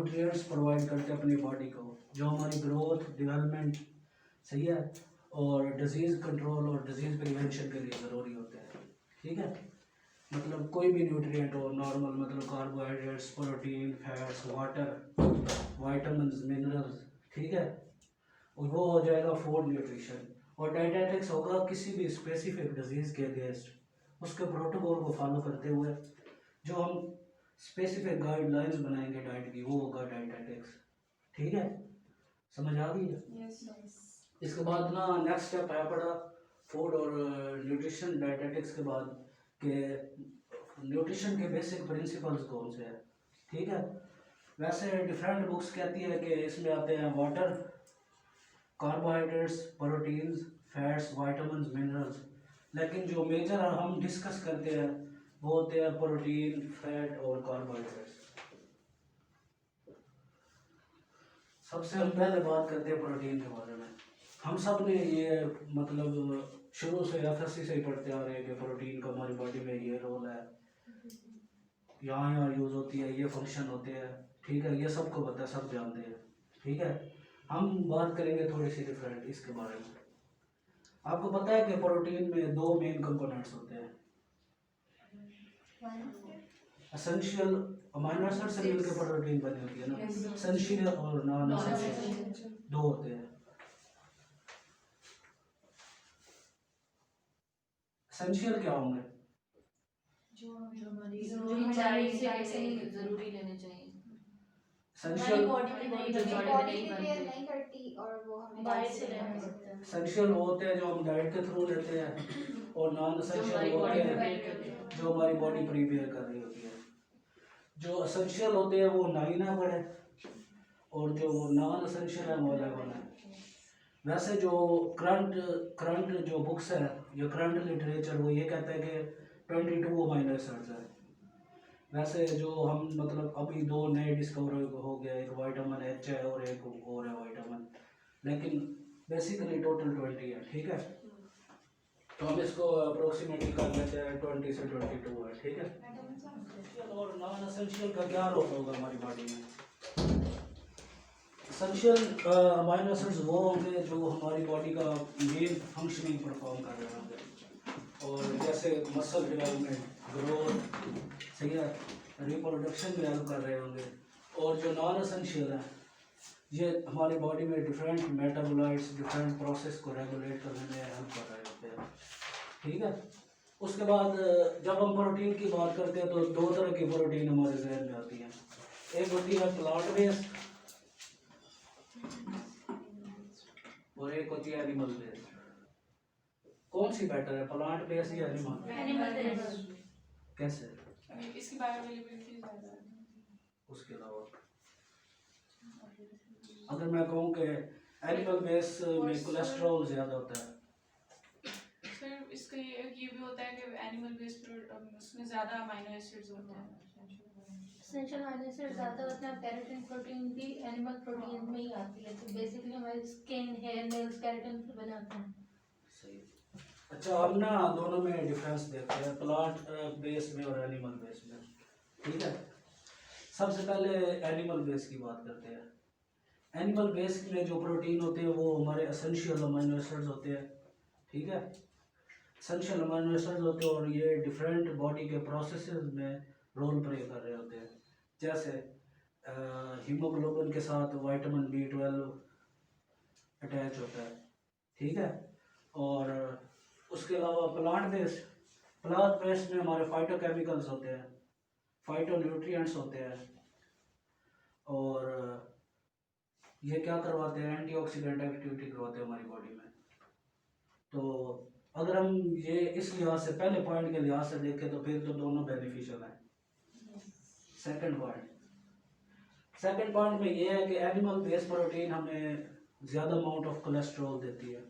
Nutrients provide करते हैं अपनी बॉडी को, जो हमारी ग्रोथ डेवलपमेंट सही है और डिजीज़ कंट्रोल और डिजीज़ प्रिवेंशन के लिए ज़रूरी होते हैं। ठीक है, मतलब कोई भी न्यूट्रिएंट हो नॉर्मल, मतलब carbohydrates, protein, fats, water, vitamins, minerals, ठीक है, और वो हो जाएगा फूड न्यूट्रिशन। और डाइटेटिक्स होगा किसी भी स्पेसिफिक डिजीज़ के अगेंस्ट उसके प्रोटोकॉल को फॉलो करते हुए जो हम स्पेसिफिक गाइडलाइंस बनाएंगे डाइट की, वो होगा डाइटेटिक्स। ठीक है, समझ आ गई है? इसके बाद ना नेक्स्ट स्टेप है पड़ा फूड और न्यूट्रिशन डाइटेटिक्स के बाद के न्यूट्रिशन के बेसिक प्रिंसिपल्स कौन से हैं। ठीक है, वैसे डिफरेंट बुक्स कहती है कि इसमें आते हैं water, carbohydrates, proteins, fats, vitamins, minerals, लेकिन जो मेजर हम डिस्कस करते हैं वो होते हैं प्रोटीन, फैट और कार्बोहाइड्रेट्स। सबसे हम पहले बात करते हैं प्रोटीन के बारे में। हम सब ने ये मतलब शुरू से एफएससी से ही पढ़ते आ रहे हैं कि प्रोटीन का हमारी बॉडी में ये रोल है, यहाँ यहाँ यूज़ होती है, ये फंक्शन होते हैं। ठीक है, ये सबको पता है, सब जानते हैं। ठीक है, हम बात करेंगे थोड़ी सी डिफरेंट इसके बारे में। आपको पता है कि प्रोटीन में दो मेन कंपोनेंट्स होते हैं, एसेंशियल अमीनो एसिड से मिलकर प्रोटीन बनी होती है ना, एसेंशियल और नॉन एसेंशियल दो होते हैं। एसेंशियल क्या होंगे? जो हमारी जरूरी लेने चाहिए, एसेंशियल नहीं करती और वो हमें बाहर से लेना पड़ता है। एसेंशियल वो होते हैं जो हम डाइट के थ्रू लेते हैं, और नॉन एसेंशियल वो होते हैं जो हमारी बॉडी प्रिपेयर कर रही होती है। जो एसेंशियल होते हैं वो 9 है बड़े, और जो नॉन एसेंशियल है वो 11 है। वैसे जो करंट जो बुक्स है या करंट लिटरेचर वो ये कहता है कि 22 अमीनो एसिड्स है। वैसे जो हम मतलब अभी दो नए डिस्कवर हो गया, एक विटामिन एच है और एक और है विटामिन, लेकिन बेसिकली टोटल 20 है। ठीक है, तो हम इसको अप्रोक्सीमेटली कर लेते हैं 20 से 22 है। ठीक है, और नॉन एसेंशियल का क्या रोल होगा हमारी बॉडी में? एसेंशियल अमीनो एसिड्स वो होंगे जो हमारी बॉडी का मेन फंक्शनिंग परफॉर्म कर रहे होंगे, और जैसे मसल डेवलपमेंट, ग्रोथ, सही है, रिप्रोडक्शन में हेल्प कर रहे होंगे। और जो नॉन एसेंशियल है ये हमारी बॉडी में डिफरेंट मेटाबोलाइट्स, डिफरेंट प्रोसेस को रेगुलेट करने में हेल्प कर रहे होते हैं। ठीक है, उसके बाद जब हम प्रोटीन की बात करते हैं तो दो तरह की प्रोटीन हमारे जहन में आती है। एक होती है प्लांट बेस्ड और एक होती है एनिमल बेस्ड। कौन सी बेटर है, प्लांट बेस्ड या एनिमल? कैसे? इसकी बायोअवेलेबिलिटी ज़्यादा है। उसके अलावा अगर मैं कहूँ कि एनिमल बेस में कोलेस्ट्रॉल ज़्यादा होता है, फिर इसका ये भी होता है कि एनिमल बेस्ड उसमें ज़्यादा अमीनो एसिड्स होते हैं। एसेंशियल अमीनो एसिड ज़्यादा होते हैं। केराटिन प्रोटीन भी एनिमल प्रोटीन में ही आती है, तो बेसिकली हमारी स्किन, हेयर, नेल्स केराटिन से बने होते हैं। सही। अच्छा, हम ना दोनों में डिफरेंस देखते हैं, प्लांट बेस में और एनिमल बेस में। ठीक है, सबसे पहले एनिमल बेस की बात करते हैं। एनिमल बेस में जो प्रोटीन होते हैं वो हमारे एसेंशियल अमीनो एसिड्स होते हैं। ठीक है, एसेंशियल अमीनो एसिड्स होते हैं और ये डिफरेंट बॉडी के प्रोसेसेस में रोल प्ले कर रहे होते हैं। जैसे हीमोग्लोबिन के साथ विटामिन B12 अटैच होता है। ठीक है, और उसके अलावा प्लांट बेस्ड में हमारे फाइटोकेमिकल्स होते हैं, फाइटोन्यूट्रिएंट्स होते हैं, और ये क्या करवाते हैं, एंटीऑक्सीडेंट एक्टिविटी करवाते हैं हमारी बॉडी में। तो अगर हम ये इस लिहाज से पहले पॉइंट के लिहाज से देखें तो फिर तो दोनों बेनिफिशियल हैं। सेकंड पॉइंट में ये है कि एनिमल बेस्ड प्रोटीन हमें ज़्यादा अमाउंट ऑफ कोलेस्ट्रॉल देती है।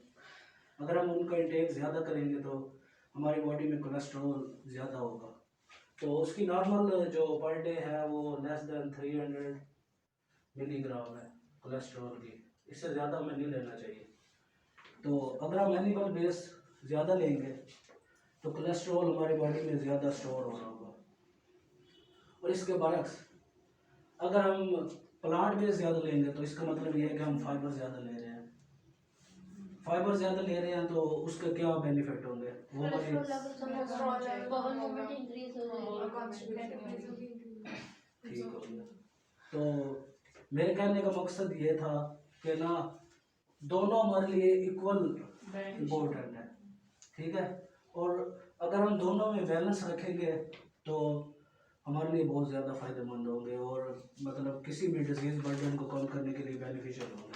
अगर हम उनका इंटेक ज़्यादा करेंगे तो हमारी बॉडी में कोलेस्ट्रॉल ज़्यादा होगा, तो उसकी नॉर्मल जो पर डे है वो लेस देन 300 मिलीग्राम है कोलेस्ट्रॉल की, इससे ज़्यादा हमें नहीं लेना चाहिए। तो अगर हम एनिमल बेस ज़्यादा लेंगे तो कोलेस्ट्रॉल हमारी बॉडी में ज़्यादा स्टोर हो रहा होगा। और इसके बरक्स अगर हम प्लांट बेस ज़्यादा लेंगे तो इसका मतलब ये है कि हम फाइबर ज़्यादा ले रहे हैं। फाइबर ज़्यादा ले रहे हैं तो उसके क्या बेनिफिट होंगे वो कोलेस्ट्रॉल वाली लेवल बहुत मूवमेंट इंक्रीज हो जाएगी। ठीक हो गया। तो मेरे कहने का मकसद ये था कि ना दोनों हमारे लिए इक्वल इम्पोर्टेंट है, ठीक है। और अगर हम दोनों में बैलेंस रखेंगे तो हमारे लिए बहुत ज़्यादा फ़ायदेमंद होंगे और मतलब किसी भी डिजीज़ बर्डन को कम करने के लिए बेनिफिशियल होंगे।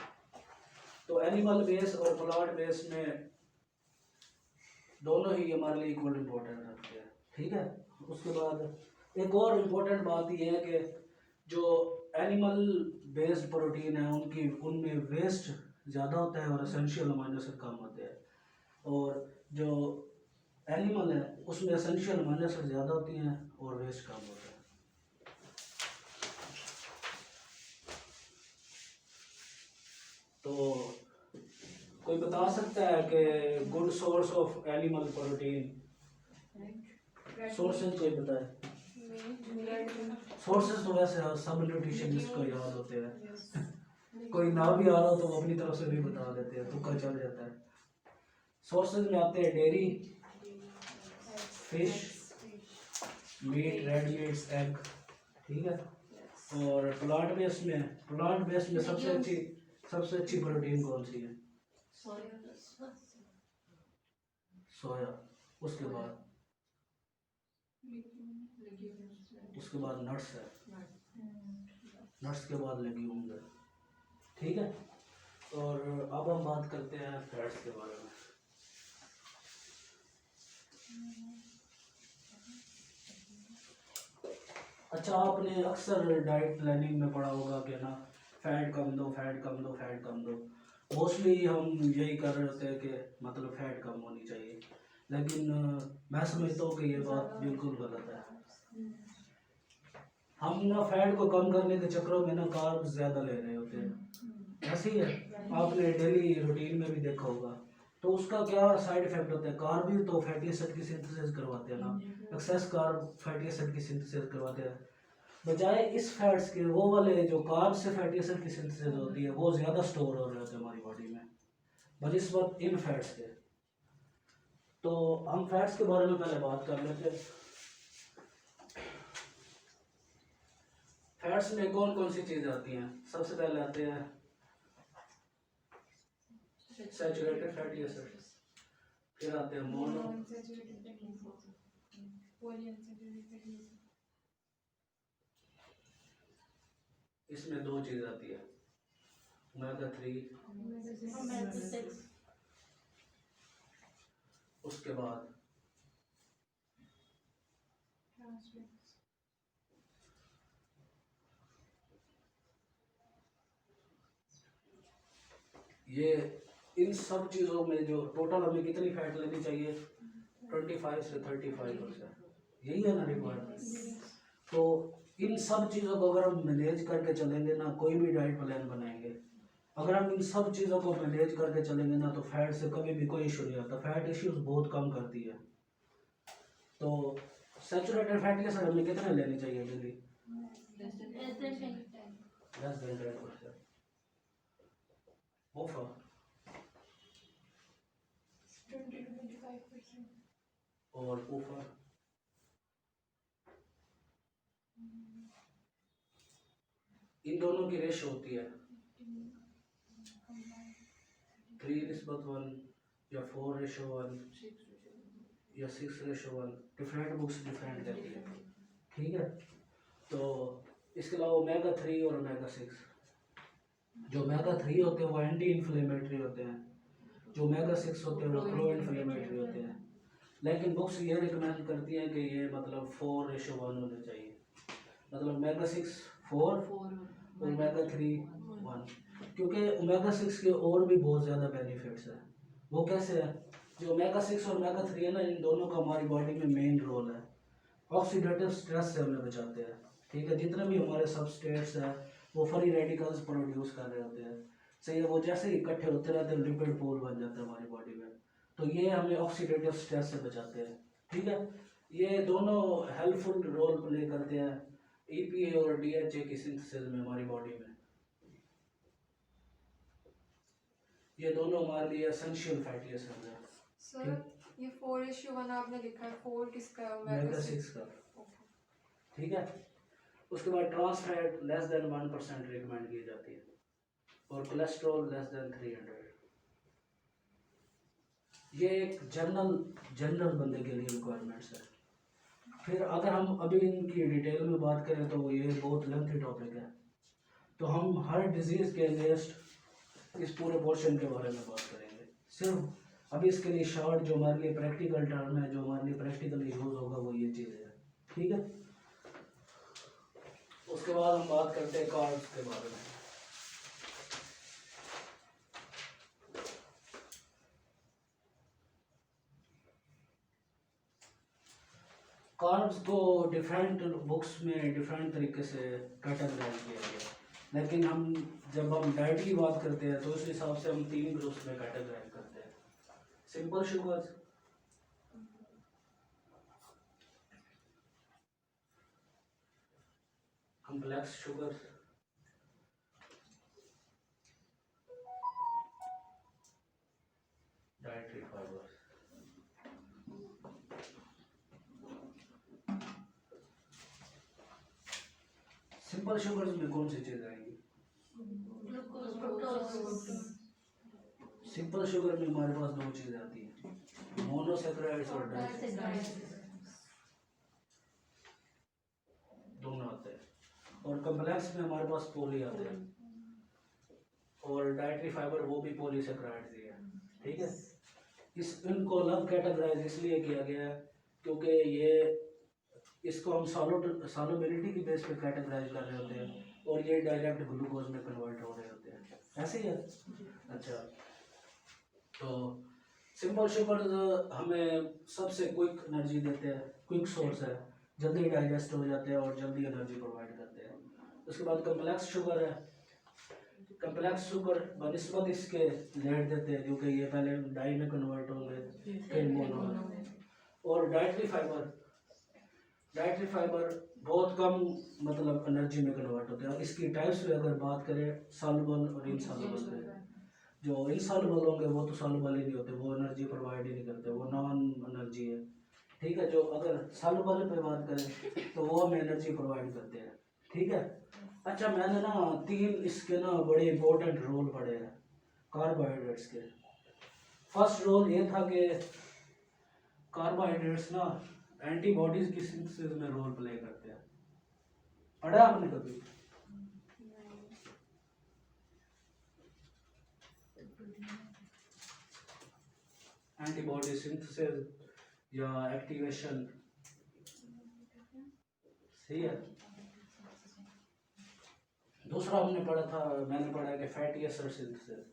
तो एनिमल बेस और प्लांट बेस में दोनों ही हमारे लिए इक्वल इम्पोर्टेंट रखते हैं, ठीक है। उसके बाद एक और इम्पोर्टेंट बात यह है कि जो एनिमल बेस्ड प्रोटीन है उनमें वेस्ट ज़्यादा होता है और एसेंशियल अमीनो एसिड कम होते हैं, और जो एनिमल है उसमें एसेंशियल अमीनो एसिड ज़्यादा होती हैं और वेस्ट कम होता है। तो कोई बता सकता है कि good source of animal protein sources कोई बताए? सोर्सेज तो वैसे सब न्यूट्रिशनिस्ट को याद होते हैं, कोई ना भी आ रहा हो तो वो अपनी तरफ से भी बता देते हैं, तुक्का चल जाता है। सोर्सेज में आते हैं dairy, fish, meat, red meats, egg, ठीक है। और प्लांट बेस में सबसे अच्छी प्रोटीन कौन सी है? सोया। उसके बाद नट्स है, नट्स के बाद लेग्यूम्स है, ठीक है। और अब हम बात करते हैं फैट्स के बारे में। अच्छा, आपने अक्सर डाइट प्लानिंग में पढ़ा होगा कि ना फैट कम दो, फैट कम दो, फैट कम दो। मोस्टली हम यही कर रहे होते हैं कि मतलब फैट कम होनी चाहिए, लेकिन मैं समझता हूँ कि ये बात बिल्कुल गलत है। हम ना फैट को कम करने के चक्करों में ना कार्ब्स ज़्यादा ले रहे होते हैं, ऐसे ही है। आपने डेली रूटीन में भी देखा होगा, तो उसका क्या साइड इफेक्ट होता है? कार्ब भी तो फैटी एसिड की सिंथेसिस करवाते हैं ना, एक्सेस कार्ब फैटी एसिड की सिंथेसिस करवाते हैं। बजाय इस फैट्स के वो वाले जो कार्ब से फैटी एसिड की सिंथेसिस होती है वो ज़्यादा स्टोर हो रहे होते हैं हमारी बॉडी में बनिस्बत इन फैट्स के। तो हम फैट्स के बारे में पहले बात कर लेते हैं। फैट्स में कौन कौन सी चीज़ें आती हैं? सबसे पहले आते हैं सैचुरेटेड फैटी एसिड, फिर आते हैं मोनो, इसमें दो चीज़ आती है ओमेगा 3, उसके बाद ये इन सब चीज़ों में जो टोटल हमें कितनी फैट लेनी चाहिए? 25 से 35%, यही है ना रिक्वायरमेंट। तो इन सब चीज़ों को अगर हम मैनेज करके चलेंगे ना, कोई भी डाइट प्लान बनाएंगे, अगर हम इन सब चीज़ों को मैनेज करके चलेंगे ना तो फैट से कभी भी कोई इशू नहीं आता। फैट इश्यूज बहुत कम करती है। तो सैचुरेटेड फैटी एसिड हमें कितने लेनी चाहिए daily? Less than 10%। Offer 20 to 25%। और ऑफर इन दोनों की रेशो होती है 3:1 या 4:1 या 6:1। डिफरेंट बुक्स डिफरेंट कहती है, ठीक है। तो इसके अलावा ओमेगा 3 और ओमेगा 6, जो ओमेगा 3 होते हैं वो एंटी इन्फ्लेमेटरी होते हैं, जो ओमेगा 6 होते हैं वो प्रो इन्फ्लेमेटरी होते हैं। लेकिन बुक्स ये रिकमेंड करती हैं कि ये मतलब 4:1 होने चाहिए, मतलब ओमेगा 6 4 और ओमेगा 3 1, क्योंकि ओमेगा 6 के और भी बहुत ज़्यादा बेनिफिट्स हैं। वो कैसे है? जो ओमेगा 6 और ओमेगा 3 है ना, इन दोनों का हमारी बॉडी में मेन रोल है। ऑक्सीडेटिव स्ट्रेस से हमें बचाते हैं, ठीक है। जितने भी हमारे सबस्ट्रेट्स हैं वो फ्री रेडिकल्स प्रोड्यूस कर रहे होते हैं, सही है। वो जैसे ही इकट्ठे होते रहते हैं लिपिड पूल बन जाता है हमारी बॉडी में, तो ये हमें ऑक्सीडेटिव स्ट्रेस से बचाते हैं, ठीक है। ये दोनों हेल्पफुल रोल प्ले करते हैं EPA और DHA की सिंथेसिस में हमारी बॉडी में। ये दोनों हमारे लिए एसेंशियल फैटी एसिड है। सर ये 4:1 आपने लिखा है, 4 किसका है? ओमेगा 6 का, ठीक है। उसके बाद trans fat less than 1% recommend की जाती है, और कोलेस्ट्रॉल लेस देन 300। ये एक जनरल बंदे के लिए रिक्वायरमेंट्स है। फिर अगर हम अभी इनकी डिटेल में बात करें तो ये बहुत लेंथी टॉपिक है, तो हम हर डिजीज़ के अगेंस्ट इस पूरे पोर्शन के बारे में बात करेंगे। सिर्फ अभी इसके लिए शॉर्ट जो हमारे लिए प्रैक्टिकल टर्म है, जो हमारे लिए प्रैक्टिकली यूज़ होगा, वो ये चीज़ें हैं, ठीक है। उसके बाद हम बात करते हैं कार्ब्स के बारे में। कार्ब्स को डिफरेंट बुक्स में डिफरेंट तरीके से कैटेगराइज किया गया, लेकिन जब हम डाइट की बात करते हैं तो उस हिसाब से हम 3 ग्रुप्स में कैटेगराइज करते हैं। Simple sugars, complex sugars, dietary fibres. Simple sugars में कौन सी चीज़ आएगी? Glucose, fructose. सिंपल शुगर में हमारे पास 2 चीज़ें आती हैं, मोनोसैकेराइड्स और डाइसैकेराइड्स, दोनों आते हैं। और कॉम्प्लेक्स में हमारे पास पोली आते हैं, और डाइटरी फाइबर वो भी पॉलीसैकेराइड्स ही है, ठीक है। इनको अलग कैटेगराइज इसलिए किया गया है क्योंकि ये इसको हम सॉल्युबिलिटी की बेस पे कैटेगराइज कर रहे होते हैं, और ये डायरेक्ट ग्लूकोज में कन्वर्ट हो रहे होते हैं, ऐसे ही है। अच्छा, तो सिंपल शुगर हमें सबसे क्विक एनर्जी देते हैं, क्विक सोर्स है, जल्दी डाइजेस्ट हो जाते हैं और जल्दी एनर्जी प्रोवाइड करते हैं। उसके बाद कॉम्प्लेक्स शुगर है। कॉम्प्लेक्स शुगर बनिस्बत इसके लेट देते हैं क्योंकि ये पहले डाई में कन्वर्ट होंगे, फिर मोनो। और डाइटरी फाइबर बहुत कम मतलब एनर्जी में कन्वर्ट होते हैं। इसकी टाइप्स में अगर बात करें, सॉल्युबल और इनसॉल्युबल है। जो इनसॉल्युबल होंगे वो तो सॉल्युबल ही नहीं होते, वो एनर्जी प्रोवाइड ही नहीं करते, वो नॉन एनर्जी है, ठीक है। जो अगर सॉल्युबल पे बात करें तो वो हमें एनर्जी प्रोवाइड करते हैं, ठीक है। अच्छा, मैंने ना 3 इसके ना बड़े इंपॉर्टेंट रोल पढ़े हैं कार्बोहाइड्रेट्स के। फर्स्ट रोल ये था कि कार्बोहाइड्रेट्स ना एंटीबॉडीज की सिंथेसिस में रोल प्ले करते हैं। पढ़ा आपने कभी? एंटीबॉडी सिंथेसिस या एक्टिवेशन, सही है। दूसरा मैंने पढ़ा है कि फैटी एसिड सिंथेसिस।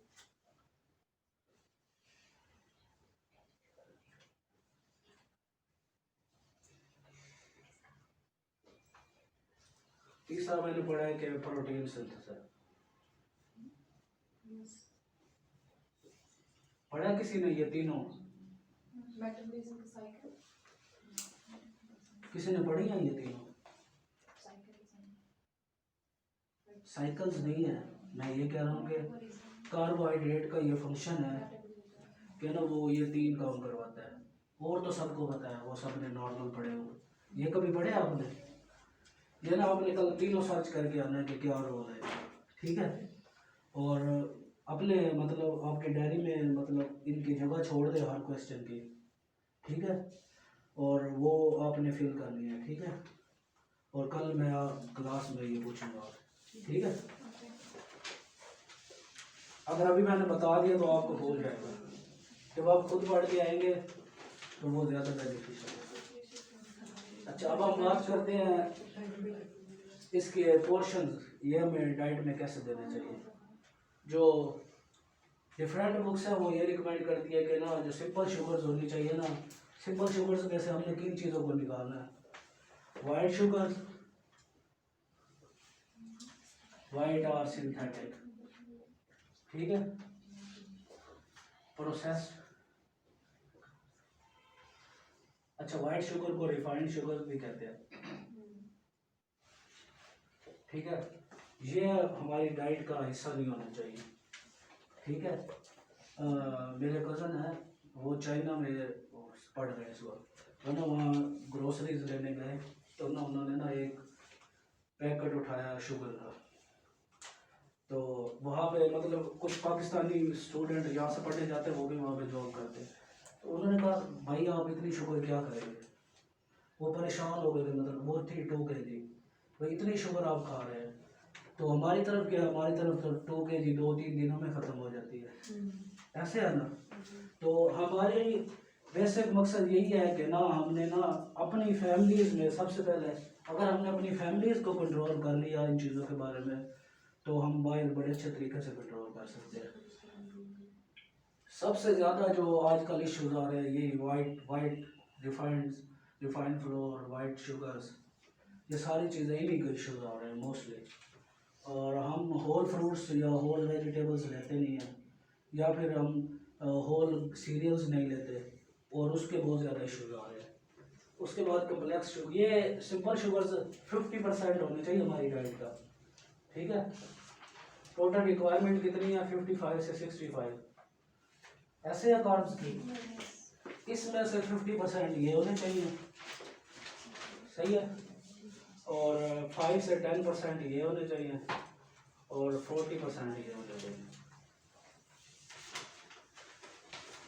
तीसरा मैंने पढ़ा है कि प्रोटीन सिंथेसिस। पढ़ा किसी ने ये तीनों? मेटाबॉलिज्म का साइकिल किसी ने पढ़ी है ये तीनों? साइकिल्स नहीं है, मैं ये कह रहा हूँ कि कार्बोहाइड्रेट का ये फंक्शन है कि ना वो ये 3 काम करवाता है, और तो सबको पता है, वो सबने नॉर्मल पढ़े हो। ये कभी पढ़े आपने? ये ना आपने कल तीनों सर्च करके आना है कि क्या रोल है, ठीक है। और अपने मतलब आपकी डायरी में मतलब इनकी जगह छोड़ दे हर क्वेश्चन की, ठीक है, और वो आपने फिल करनी है, ठीक है। और कल मैं क्लास में ये पूछूंगा, ठीक है। अगर अभी मैंने बता दिया तो आपको भूल जाएगा, जब आप खुद पढ़ के आएंगे तो वो ज़्यादा बेनिफिशियल है। अच्छा, अब हम बात करते हैं इसके पोर्शंस, ये हमें डाइट में कैसे देने चाहिए। जो डिफरेंट बुक्स हैं वो ये रिकमेंड करती है कि ना जो सिंपल शुगर्स होनी चाहिए ना, सिंपल शुगर्स में से हमने किन चीज़ों को निकालना है? वाइट शुगर्स, वाइट और सिंथेटिक, ठीक है। प्रोसेस्ड, अच्छा वाइट शुगर को रिफाइंड शुगर भी कहते हैं, ठीक है। ये हमारी डाइट का हिस्सा नहीं होना चाहिए, ठीक है। मेरे कज़न है, वो चाइना में पढ़ रहे हैं इस वक्त। तो ना वहाँ ग्रोसरीज लेने गए, तो ना उन्होंने ना एक पैकेट उठाया शुगर का। तो वहाँ पे मतलब कुछ पाकिस्तानी स्टूडेंट यहाँ से पढ़ने जाते हैं, वो भी वहाँ पे जॉब करते हैं। तो उन्होंने कहा भाई आप इतनी शुगर क्या करेंगे। वो परेशान हो गए, मतलब वो थी 2 kg, भाई इतनी शुगर आप खा रहे हैं। तो हमारी तरफ क्या, हमारी तरफ तो 2 kg 2-3 दिनों में ख़त्म हो जाती है, ऐसे है ना। तो हमारे बेसिक मकसद यही है कि ना हमने ना अपनी फैमिलीज़ में सबसे पहले, अगर हमने अपनी फैमिलीज़ को कंट्रोल कर लिया इन चीज़ों के बारे में, तो हम बाहर बड़े अच्छे तरीके से कंट्रोल कर सकते हैं। सबसे ज़्यादा जो आजकल इश्यूज आ रहे हैं ये white refined floor, white sugars, ये सारी चीज़ें इन्हीं के इश्यूज आ रहे हैं मोस्टली। और हम होल फ्रूट्स या होल वेजिटेबल्स लेते नहीं हैं, या फिर हम होल सीरियल्स नहीं लेते, और उसके बहुत ज़्यादा इश्यूज आ रहे हैं। उसके बाद कम्प्लेक्स शुगर, ये सिंपल शुगर्स 50% होने चाहिए हमारी डाइट का, ठीक है। टोटल रिक्वायरमेंट कितनी है, 55 से 65 ऐसे है कार्ब्स की, इसमें से 50% ये होने चाहिए, सही है। और 5 से 10% ये होने चाहिए, और 40% ये होने चाहिए।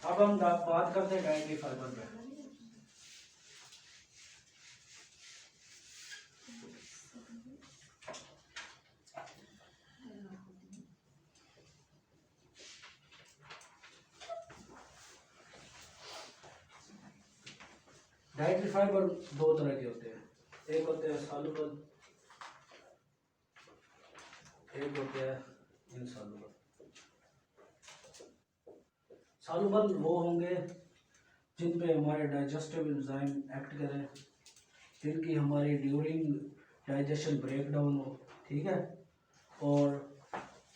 अब हम बात करते हैं डाइटरी फाइबर पे। डाइटरी फाइबर 2 तरह के होते हैं, एक होते हैं सॉल्युबल, एक होते हैं इनसॉल्युबल। सॉल्युबल वो होंगे जिन पे हमारे डाइजेस्टिव एंजाइम एक्ट करें, जिनकी हमारी ड्यूरिंग डाइजेशन ब्रेक डाउन हो, ठीक है। और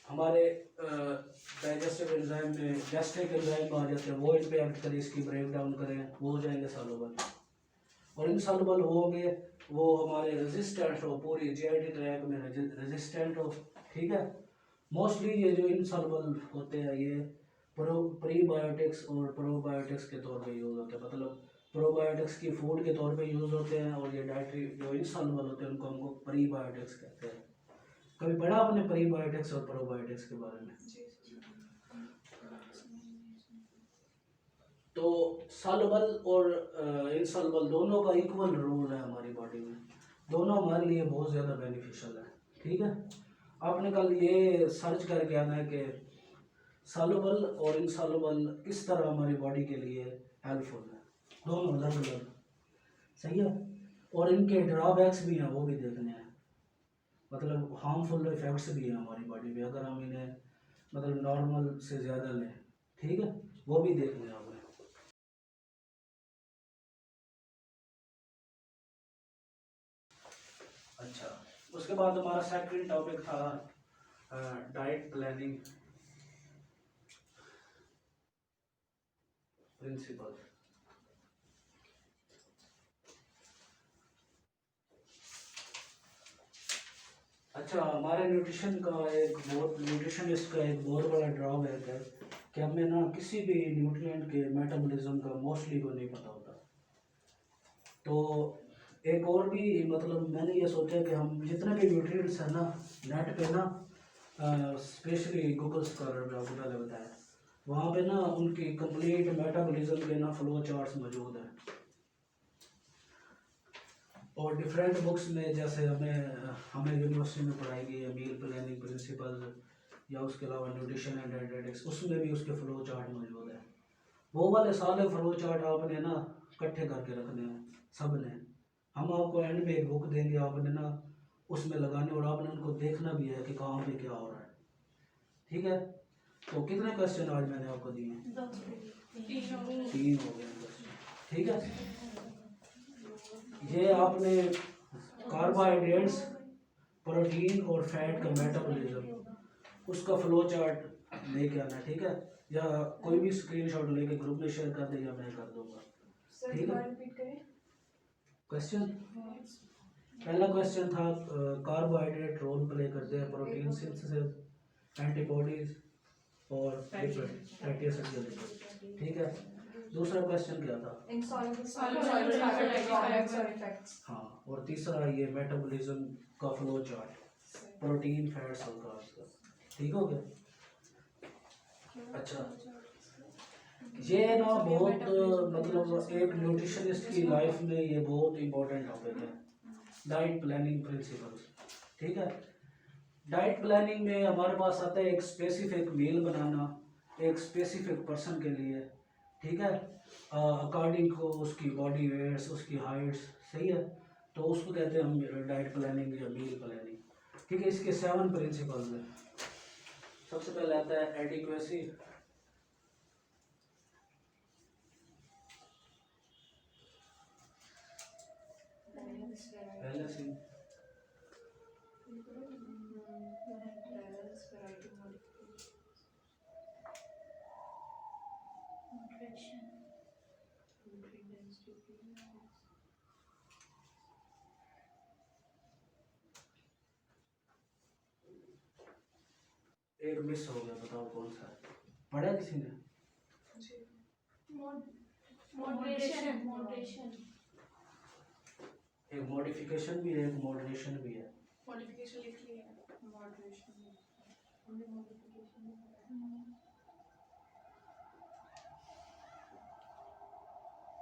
हमारे डाइजेस्टिव एंजाइम में गैस्ट्रिक एंजाइम आ जाते हैं, वो इन पे एक्ट करें, इसकी ब्रेक डाउन करें, वो हो जाएंगे सॉल्युबल। और इनसॉल्युबल वो होंगे वो हमारे रेजिस्टेंट हो, पूरी जीआईटी ट्रैक में रेजिस्टेंट हो, ठीक है। मोस्टली ये जो इनसॉल्युबल होते हैं ये प्रीबायोटिक्स और प्रोबायोटिक्स के तौर पे यूज़ होते हैं, मतलब प्रोबायोटिक्स की फूड के तौर पे यूज़ होते हैं, और ये डाइटरी जो इनसॉल्युबल होते हैं उनको हमको प्रीबायोटिक्स कहते हैं। कभी पढ़ा आपने प्रीबायोटिक्स और प्रोबायोटिक्स के बारे में? तो सॉल्युबल और इनसॉल्युबल दोनों का इक्वल रोल है हमारी बॉडी में, दोनों हमारे लिए बहुत ज़्यादा बेनिफिशियल है, ठीक है। आपने कल ये सर्च करके आना है कि सॉल्युबल और इनसॉल्युबल किस तरह हमारी बॉडी के लिए हेल्पफुल है, दोनों अलग अलग, सही है। और इनके ड्रॉबैक्स भी हैं, वो भी देखने हैं, मतलब हार्मफुल इफेक्ट्स भी हैं हमारी बॉडी पे अगर हम इन्हें मतलब नॉर्मल से ज़्यादा लें, ठीक है, वो भी देखने हैं आपने। अच्छा, उसके बाद हमारा सेकंड टॉपिक था डाइट प्लानिंग प्रिंसिपल। अच्छा, हमारे न्यूट्रिशनिस्ट का एक बहुत बड़ा ड्रॉबैक है कि हमें ना किसी भी न्यूट्रिएंट के मेटाबॉलिज्म का मोस्टली को नहीं पता होता। तो एक और भी मतलब मैंने ये सोचा कि हम जितने भी न्यूट्रिएंट्स हैं ना नेट पे ना, स्पेशली गूगल स्कॉलर पे आपको पहले बताया, वहाँ पे ना उनकी कंप्लीट मेटाबॉलिज्म के ना फ्लो चार्ट्स मौजूद हैं। और डिफरेंट बुक्स में जैसे हमें यूनिवर्सिटी में पढ़ाई गई है मील प्लानिंग प्रिंसिपल, या उसके अलावा न्यूट्रिशन एंड डायटेटिक्स, उसमें भी उसके फ्लो चार्ट मौजूद है। वो वाले सारे फ्लो चार्ट आपने ना इकट्ठे करके रखने हैं सब ने। हम आपको एंड में एक बुक देंगे, आपने ना उसमें लगाने, और आपने उनको देखना भी है कि कहाँ पे क्या हो रहा है, ठीक है। तो कितने क्वेश्चन आज मैंने आपको दिए हैं? 3 हो गए क्वेश्चन, ठीक है। ये आपने कार्बोहाइड्रेट्स, प्रोटीन और फैट का मेटाबॉलिज्म, उसका फ्लो चार्ट लेके आना, ठीक है। या कोई भी स्क्रीनशॉट लेके ग्रुप में शेयर कर दे या मैं कर दूंगा, ठीक है। क्वेश्चन पहला क्वेश्चन था कार्बोहाइड्रेट रोल प्ले करते हैं प्रोटीन सिंथेसिस, एंटीबॉडीज, और लिक्विड फैटी एसिड या लिक्विड, ठीक है। दूसरा क्वेश्चन क्या था? insoluble Soluble solids, solids, rapid products or effects. हाँ, और तीसरा ये मेटाबॉलिज्म का फ्लो चार्ट, प्रोटीन फैट्स और कार्ब्स का, ठीक हो गया। अच्छा, ये ना बहुत मतलब एक न्यूट्रिशनिस्ट की लाइफ में ये बहुत इंपॉर्टेंट टॉपिक है, डाइट प्लानिंग प्रिंसिपल्स, ठीक है। डाइट प्लानिंग में हमारे पास आता है एक स्पेसिफिक मील बनाना एक स्पेसिफिक पर्सन के लिए, ठीक है, अकॉर्डिंग को उसकी बॉडी वेट्स, उसकी हाइट्स, सही है, तो उसको कहते हैं हम डाइट प्लानिंग या मील प्लानिंग, ठीक है। इसके 7 प्रिंसिपल्स हैं। सबसे पहले आता है एडिक्वेसी, बैलेंसिंग, एक मिस हो गया, बताओ कौन सा है? पढ़ा किसी ने? मॉडरेशन एक मॉडिफिकेशन भी है, एक मॉडरेशन भी है। मॉडिफिकेशन लिख लिया है।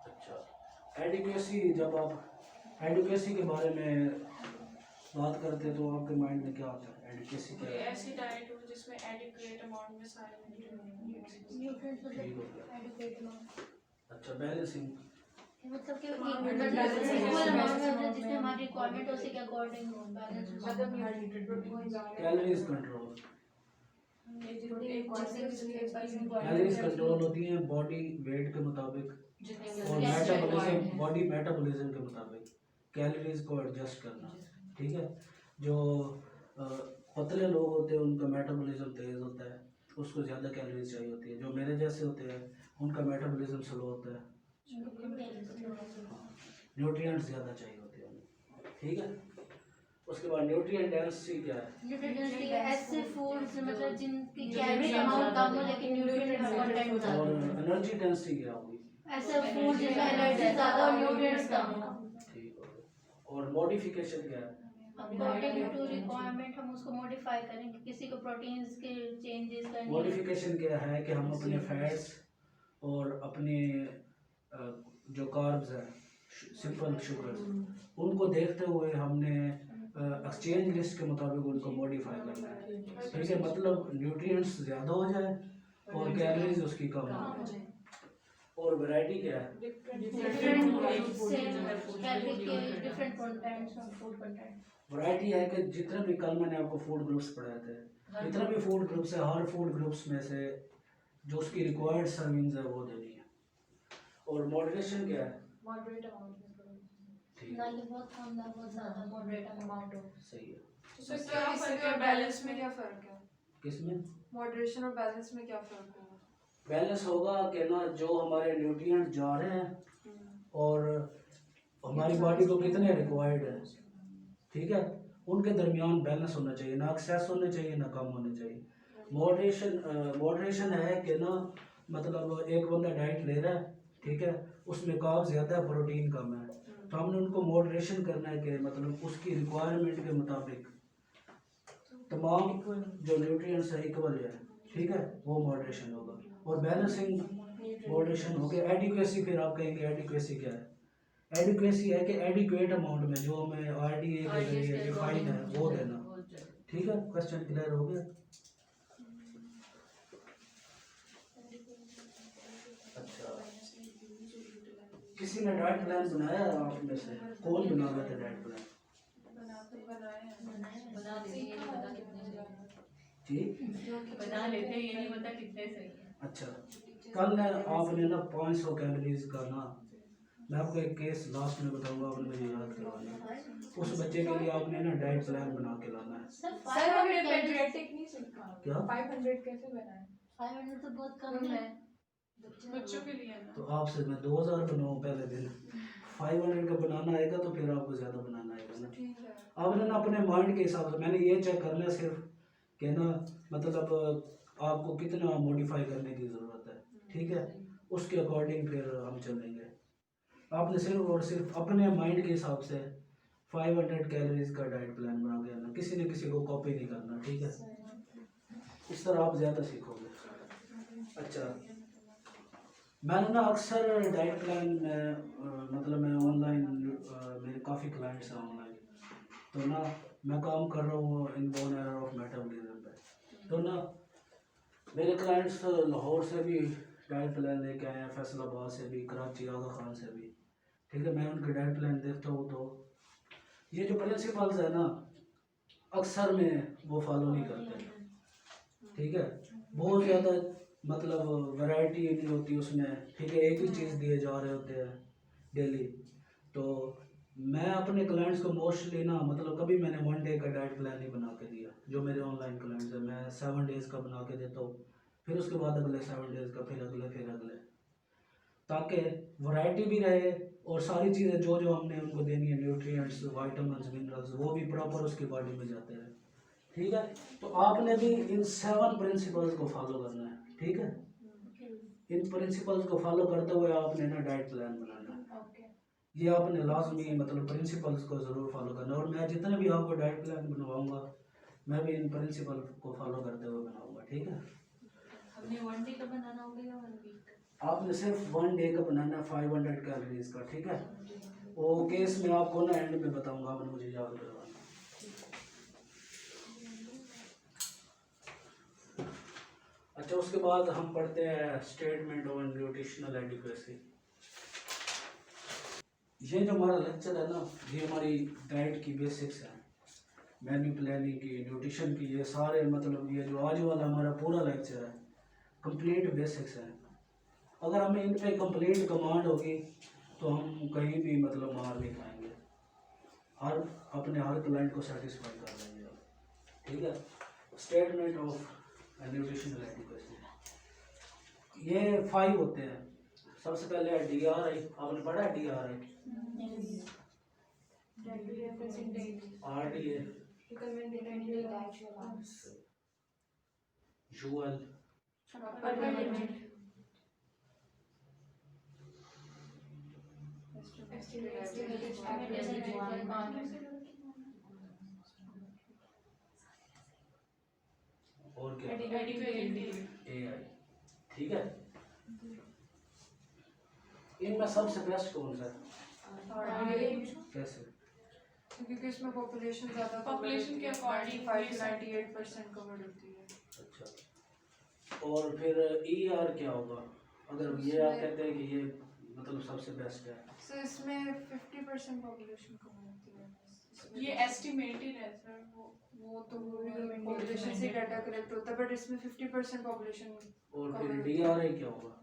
अच्छा, एडिक्वेसी, जब आप एडिक्वेसी के बारे में बात करते हैं तो आपके माइंड में क्या आता है? एडिक्वेसी क्या कोई है? ऐसी डाइट हो जिसमें एडिक्वेट अमाउंट में सारे न्यूट्रिएंट्स ठीक हो गया। एडुकेट अमाउंट, अच्छा, बैलेंसिंग, मतलब कि Balance इक्वल अमाउंट में जितने हमारी रिक्वायरमेंट हो उसी के अकॉर्डिंग बैलेंस हो। कैलोरीज कंट्रोल, कैलोरीज कंट्रोल होती हैं बॉडी वेट के मुताबिक और मेटाबॉलिज्म, बॉडी मेटाबॉलिज्म के मुताबिक कैलोरीज को एडजस्ट करना, ठीक है। जो पतले लोग होते हैं उनका मेटाबॉलिज्म तेज होता है, उसको ज़्यादा कैलोरीज चाहिए होती है। जो मेरे जैसे होते हैं उनका मेटाबॉलिज्म स्लो होता है, न्यूट्रिएंट्स ज़्यादा चाहिए होते हैं उन्हें, ठीक है। उसके बाद न्यूट्रिएंट डेंसिटी क्या है? न्यूट्रिएंट्स ऐसे फूड्स मतलब जिनकी कैलोरी अमाउंट कम हो लेकिन न्यूट्रिएंट कंटेंट और ज्यादा, एनर्जी डेंसिटी क्या होगी? ऐसे फूड जिसमें एनर्जी ज्यादा और न्यूट्रिएंट्स कम हो। ठीक हो गया। और मॉडिफिकेशन क्या है? अकॉर्डिंग टू रिक्वायरमेंट हम उसको मॉडिफाई करेंगे, किसी को प्रोटीन्स के चेंजेस करने हैं। मॉडिफिकेशन क्या है कि हम अपने फैट्स और अपने जो कार्ब्स हैं, सिंपल शुगर्स, उनको देखते हुए हमने एक्सचेंज लिस्ट के मुताबिक उनको मॉडिफाई करना है, ठीक है। मतलब न्यूट्रिएंट्स ज़्यादा हो जाए और कैलोरीज उसकी कम हो जाए। और वैरायटी क्या है? डिफरेंट सेम कैलोरी के different contents of food content. Variety है कि जितने भी, कल मैंने आपको फूड ग्रुप्स पढ़ाए थे, जितने भी फूड ग्रुप्स है, हर फूड ग्रुप्स में से जो उसकी रिक्वायर्ड सर्विंग्स है वो देनी है। और मॉडरेशन क्या है? Moderate amount में करो। ठीक ना है, कि बहुत कम ना बहुत ज्यादा, मॉडरेट अमाउंट हो। सही है। तो क्या फर्क है बैलेंस में? क्या फर्क है? किसमें मॉडरेशन और बैलेंस में क्या फर्क है? बैलेंस होगा कि ना जो हमारे न्यूट्रिएंट जा रहे हैं और हमारी बॉडी को कितने रिक्वायर्ड है, ठीक है, उनके दरमियान बैलेंस होना चाहिए, ना एक्सेस होने चाहिए ना कम होने चाहिए। मॉडरेशन है कि ना मतलब एक बंदा डाइट ले रहा है, ठीक है, उसमें कार्ब ज़्यादा है, प्रोटीन कम है, तो हमने उनको मॉडरेशन करना है कि मतलब उसकी रिक्वायरमेंट के मुताबिक तमाम जो न्यूट्रिएंट्स है इक्वल है, ठीक है, वो मॉडरेशन होगा। और बैलेंसिंग मॉडरेशन हो गया। एडिक्वेसी, फिर आप कहेंगे एडिक्वेसी क्या है? एडिक्वेसी है कि एडिक्वेट अमाउंट में जो हमें RDA के जरिए डिफाइन है वो देना, ठीक है। क्वेश्चन क्लियर हो गया? अच्छा, किसी ने डाइट प्लान बनाया है आप में से? कौन बना रहे थे डाइट प्लान? जी, बना लेते हैं, ये नहीं पता कितने सही है। अच्छा, कल ने आपने ना 500 कैलोरीज का ना, मैं आपको एक केस लास्ट में बताऊंगा, आपने मुझे याद करवाना है। उस बच्चे के लिए आपने ना डाइट प्लान बना के लाना है। सर हमने पेडियाट्रिक नहीं सीखा। क्या? 500 कैसे बनाए? 500 तो बहुत कम है बच्चों के लिए ना। तो आपसे मैं 2000 बनाऊँ पहले दिन, 500 का बनाना आएगा तो फिर आपको ज़्यादा बनाना आएगा ना। ठीक है। आपने ना अपने माइंड के हिसाब से, मैंने ये चेक करना है सिर्फ कि ना मतलब आपको कितना मॉडिफाई करने की ज़रूरत है, ठीक है, उसके अकॉर्डिंग फिर हम चलेंगे। आपने सिर्फ और सिर्फ अपने माइंड के हिसाब से 500 कैलोरीज का डाइट प्लान बना के आना, किसी न किसी को कॉपी नहीं करना, ठीक है। इस तरह आप ज़्यादा सीखोगे। अच्छा, मैंने ना अक्सर डाइट प्लान में मतलब मैं ऑनलाइन मेरे काफ़ी क्लाइंट्स हैं ऑनलाइन, तो ना मैं काम कर रहा हूँ in bone error of metabolism पे। तो ना मेरे क्लाइंट्स लाहौर से भी डाइट प्लान लेके आए हैं, फैसलाबाद से भी, कराची आगा खान से भी, ठीक है। मैं उनके डाइट प्लान देखता हूँ तो ये जो प्रिंसिपल्स है ना अक्सर में वो फॉलो नहीं करते, ठीक है। बहुत ज़्यादा मतलब वैरायटी नहीं होती उसमें, ठीक है, एक ही चीज़ दिए जा रहे होते हैं डेली। तो मैं अपने क्लाइंट्स को मोस्टली ना मतलब कभी मैंने 1 डे का डाइट प्लान नहीं बना के दिया। जो मेरे ऑनलाइन क्लाइंट्स हैं मैं 7 डेज़ का बना के देता हूँ, फिर उसके बाद अगले 7 डेज़ का, फिर अगले, ताकि वैरायटी भी रहे और सारी चीज़ें जो जो हमने उनको देनी है, न्यूट्रिएंट्स, वाइटामिन, मिनरल्स, वो भी प्रॉपर उसकी बॉडी में जाते हैं, ठीक है। तो आपने भी इन 7 प्रिंसिपल्स को फॉलो करना है, ठीक है। इन प्रिंसिपल्स को फॉलो करते हुए आपने ना डाइट प्लान बनाना है। ये आपने लाजमी मतलब प्रिंसिपल्स को ज़रूर फॉलो करना है। और मैं जितने भी आपको डाइट प्लान बनवाऊंगा मैं भी इन प्रिंसिपल को फॉलो करते हुए बनाऊंगा, ठीक है। हमने 1 डे का बनाना होगा या 1 वीक? आपने सिर्फ 1 डे का बनाना है 500 कैलोरीज का, ठीक है। वो केस मैं आपको ना एंड में बताऊंगा, आपने मुझे याद करवाना। अच्छा, उसके बाद हम पढ़ते हैं स्टेटमेंट ऑन न्यूट्रिशनल एडिक्वेसी। ये जो हमारा लेक्चर है ना ये हमारी डाइट की बेसिक्स है, मेन्यू प्लानिंग की, न्यूट्रिशन की, ये सारे मतलब ये जो आज वाला हमारा पूरा लेक्चर है कंप्लीट बेसिक्स है। अगर हमें इन पे कंप्लीट कमांड होगी तो हम कहीं भी मतलब मार नहीं खाएंगे, हर क्लाइंट को सेटिस्फाई कर लेंगे, ठीक है। स्टेटमेंट ऑफ न्यूट्रिशनल एडिक्वेसी, ये 5 होते हैं। सबसे पहले है DRI, आपने पढ़ा है DRI, RDA, Recommended dietary allowance. UL, upper limit, और क्या Adequate. AI, ठीक है। इनमें सबसे बेस्ट कौन सा है, कैसे? क्योंकि इसमें पॉपुलेशन ज़्यादा Population के according 95 to 98% कवर्ड होती है। अच्छा, और फिर ER क्या होगा? अगर ये आप कहते हैं कि ये मतलब सबसे बेस्ट है, सो इसमें 50% पॉपुलेशन कवर्ड होती है। ये एस्टिमेटेड है सर, वो तो पॉपुलेशन से डाटा कलेक्ट होता है, बट इसमें 50% पॉपुलेशन और फिर DRI क्या होगा?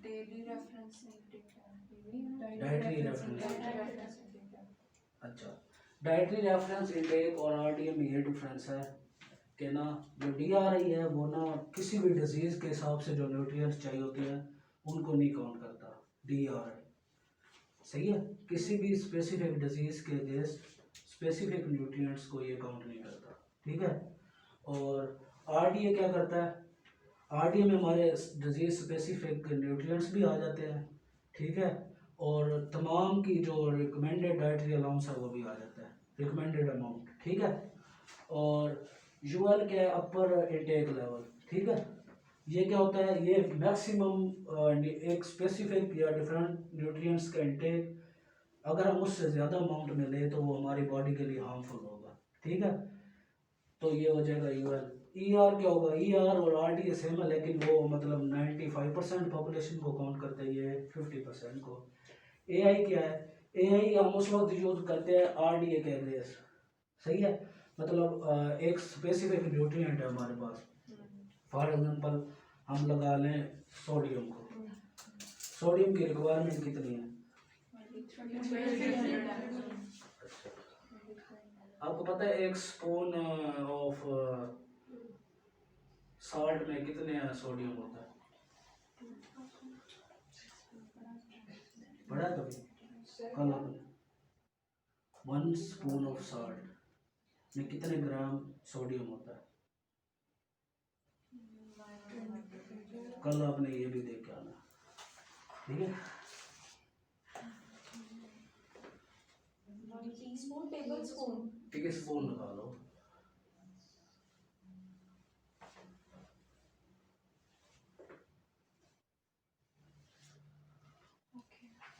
Daily reference dietary reference. अच्छा, डाइटरी रेफरेंस इंटेक और RDA में ये डिफरेंस है कि ना जो DRI है वो ना किसी भी डिजीज़ के हिसाब से जो न्यूट्रिएंट्स चाहिए होते हैं उनको नहीं काउंट करता। DRI सही है, किसी भी स्पेसिफिक डिजीज़ के अगेंस्ट स्पेसिफिक न्यूट्रिएंट्स को ये काउंट नहीं करता, ठीक है। और RDA क्या करता है, RDA में हमारे डिजीज़ स्पेसिफिक न्यूट्रिएंट्स भी आ जाते हैं, ठीक है, और तमाम की जो रिकमेंडेड डाइटरी अलाउंस है वो भी आ जाता है, रिकमेंडेड अमाउंट, ठीक है। और UL क्या है, अपर इंटेक लेवल, ठीक है। ये क्या होता है, ये मैक्सिमम एक स्पेसिफिक या डिफरेंट न्यूट्रिएंट्स का इंटेक अगर हम उससे ज़्यादा अमाउंट में लें तो वो हमारी बॉडी के लिए हार्मफुल होगा, ठीक है। तो ये हो जाएगा UL। ER क्या होगा, ER और RDA सेम है लेकिन वो मतलब 95% पॉपुलेशन को काउंट करते हैं, ये 50% को। AI क्या है, AI हम उस वक्त यूज करते हैं RDA के अगेंस्ट, सही है। मतलब एक स्पेसिफिक न्यूट्रिएंट है हमारे पास, फॉर एग्जांपल हम लगा लें सोडियम को, सोडियम की रिक्वायरमेंट कितनी है? आपको पता है एक स्पून ऑफ सॉल्ट में कितने सोडियम होता है? पढ़ा कभी कल आपने? 1 स्पून ऑफ सॉल्ट में कितने ग्राम सोडियम होता है? कल आपने ये भी देख के आना, ठीक है। स्पून टेबल स्पून ठीक है, स्पून निकालो।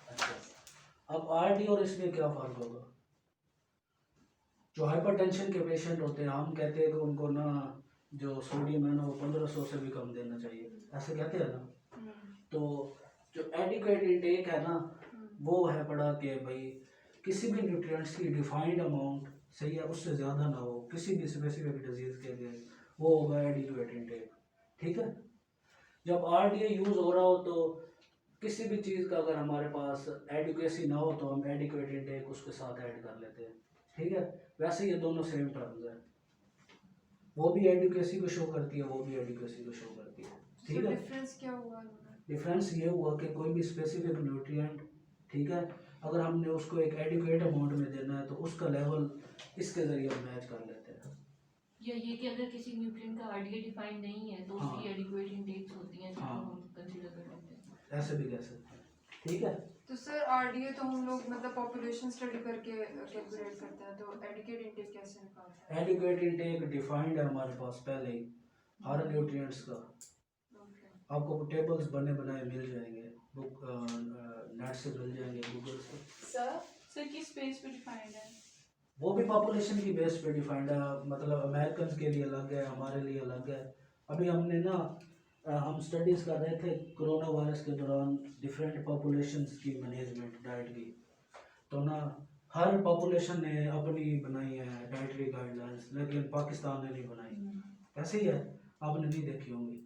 अच्छा, अब आरडी और इसमें क्या फर्क होगा? जो हाइपरटेंशन के पेशेंट होते हैं, हम कहते हैं कि उनको ना जो सोडियम है ना वो 1500 से भी कम देना चाहिए, ऐसे कहते हैं ना। तो जो एडिक्वेट इनटेक है ना वो है पड़ा कि भाई किसी भी न्यूट्रिएंट्स की डिफाइंड अमाउंट सही है, उससे ज़्यादा ना हो किसी भी स्पेसिफिक डिजीज़ के लिए, वो होगा एडिक्वेट इनटेक, ठीक है। जब आरडीए यूज़ हो रहा हो तो किसी भी चीज़ का अगर हमारे पास एडिक्वेसी ना हो तो हम एडिक्वेट इनटेक उसके साथ ऐड कर लेते हैं, ठीक है। वैसे ये दोनों सेम टर्म्स है, वो भी एडिक्वेसी को शो करती है, वो भी एडिक्वेसी को शो करती है, ठीक है। डिफरेंस क्या हुआ? डिफरेंस ये हुआ कि कोई भी स्पेसिफिक न्यूट्रिएंट, ठीक है, अगर हमने उसको एक एडिक्वेट अमाउंट में देना है तो उसका लेवल इसके ज़रिए हम मैच कर लेते हैं। या ये कि अगर किसी न्यूट्रिएंट का आरडीए डिफाइंड नहीं है तो हाँ। उसकी एडिक्वेट इनटेक्स होती हैं, जिनको हाँ। हम कंसीडर कर लेते हैं। ऐसे भी कह सकते हैं, ठीक है। तो सर आरडीए तो हम लोग मतलब पॉपुलेशन स्टडी करके कैलकुलेट करते हैं, तो एडिकेट इनटेक कैसे निकालते हैं? एडिक्वेट इनटेक डिफाइंड है हमारे पास पहले ही हर न्यूट्रिएंट्स का, आपको टेबल्स बने बनाए मिल जाएंगे, बुक नेट से मिल जाएंगे, गूगल से। सर किस बेस पे डिफाइंड है? वो भी पॉपुलेशन की बेस पे डिफाइंड है, मतलब अमेरिकन के लिए अलग है, हमारे लिए अलग है। अभी हमने ना हम स्टडीज़ कर रहे थे कोरोना वायरस के दौरान डिफरेंट पॉपुलेशंस की मैनेजमेंट डाइट की, तो ना हर पॉपुलेशन ने अपनी बनाई है डाइटरी गाइडलाइंस, लेकिन पाकिस्तान ने नहीं बनाई। ऐसे ही है, आपने नहीं देखी होंगी।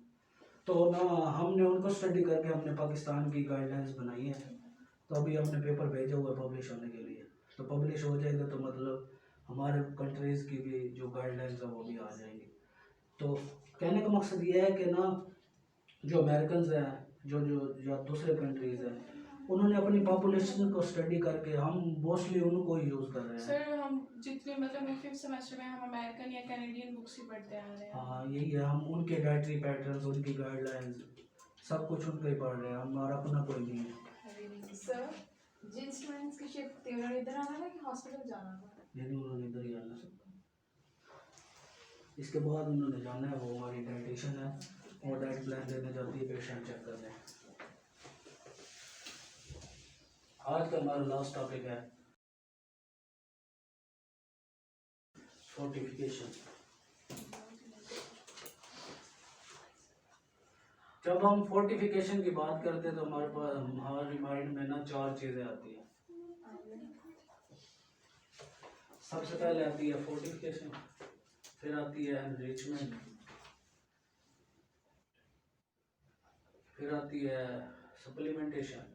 तो ना हमने उनको स्टडी करके हमने पाकिस्तान की गाइडलाइंस बनाई है, तो अभी हमने पेपर भेजा हुआ है पब्लिश होने के लिए, तो पब्लिश हो जाएगा तो मतलब हमारे कंट्रीज़ की भी जो गाइडलाइंस है वो भी आ जाएंगी। तो कहने का मकसद ये है कि ना जो अमेरिकन हैं, जो दूसरे कंट्रीज़ हैं, उन्होंने अपनी पॉपुलेशन को स्टडी करके, हम मोस्टली उनको ही यूज़ कर रहे हैं। सर हम जितने मतलब 5th सेमेस्टर में हम अमेरिकन या कैनेडियन बुक्स ही पढ़ते आ रहे हैं। हाँ यही है, हम उनके डाइटरी पैटर्न्स, उनकी गाइडलाइंस सब कुछ उनका ही पढ़ रहे हैं, हमारा अपना कोई नहीं है। सर जिन स्टूडेंट्स की शिफ्ट थी उन्होंने इधर आना था कि हॉस्पिटल जाना था? नहीं, उन्होंने इधर ही आना सकता। इसके बाद उन्होंने जाना है, वो हमारी डाइटिशियन है, और डाइट प्लान देने जाती है पेशेंट चेक करने। आज का हमारा लास्ट टॉपिक है फोर्टिफिकेशन। जब हम फोर्टिफिकेशन की बात करते हैं तो हमारे पास हमारी माइंड में ना 4 चीज़ें आती हैं। सबसे पहले आती है फोर्टिफिकेशन, फिर आती है एनरिचमेंट, फिर आती है सप्लीमेंटेशन,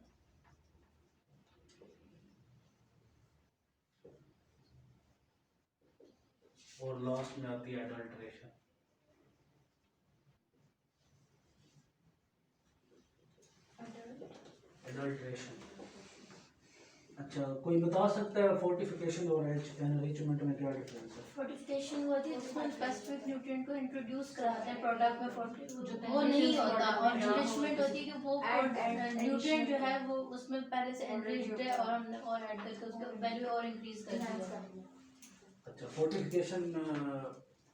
और लास्ट में आती है एडल्ट्रेशन। एडल्ट्रेशन। अच्छा, कोई बता सकता है फोर्टिफिकेशन और एनरिचमेंट में क्या डिफरेंस है? फोर्टिफिकेशन वो होती है जिसमें स्पेसिफिक न्यूट्रिएंट को इंट्रोड्यूस कराते हैं प्रोडक्ट में, जो वो नहीं packages होता। और और एनरिचमेंट होती है कि वो न्यूट्रिएंट जो है वो उसमें पहले से एनरिच्ड है और हमने और ऐड करके उसका वैल्यू और इंक्रीज कर दिया। अच्छा, फोर्टिफिकेशन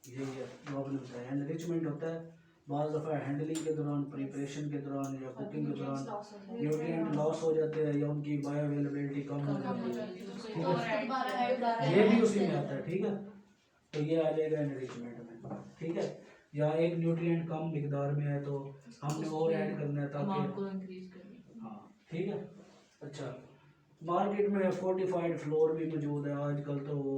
यही है जो आपने बताया। एनरिचमेंट होता है बाज़ दफ़ा हैंडलिंग के दौरान, प्रिपरेशन के दौरान या कुकिंग के दौरान न्यूट्रिएंट लॉस हो जाते हैं या उनकी बायो अवेलेबिलिटी कम हो जाती है, ठीक है, दोबारा ऐड कर ये भी उसी में आता है, ठीक है। तो ये आ जाएगा एनरिचमेंट में, ठीक है। या एक न्यूट्रिएंट कम मिकदार में है तो हमने और ऐड करना है अमाउंट ताकि, को इंक्रीज करना। हाँ ठीक है। अच्छा, मार्केट में फोर्टिफाइड फ्लोर भी मौजूद है आजकल, तो वो